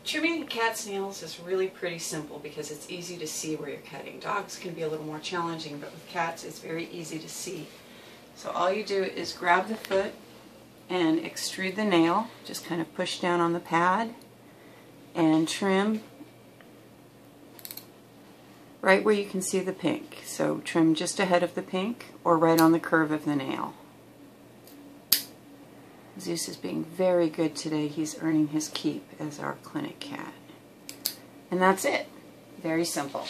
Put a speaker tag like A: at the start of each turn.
A: Trimming cat's nails is really pretty simple because it's easy to see where you're cutting. Dogs can be a little more challenging, but with cats it's very easy to see. So all you do is grab the foot and extrude the nail, just kind of push down on the pad and trim right where you can see the pink. So trim just ahead of the pink or right on the curve of the nail. Zeus is being very good today. He's earning his keep as our clinic cat. And that's it. Very simple.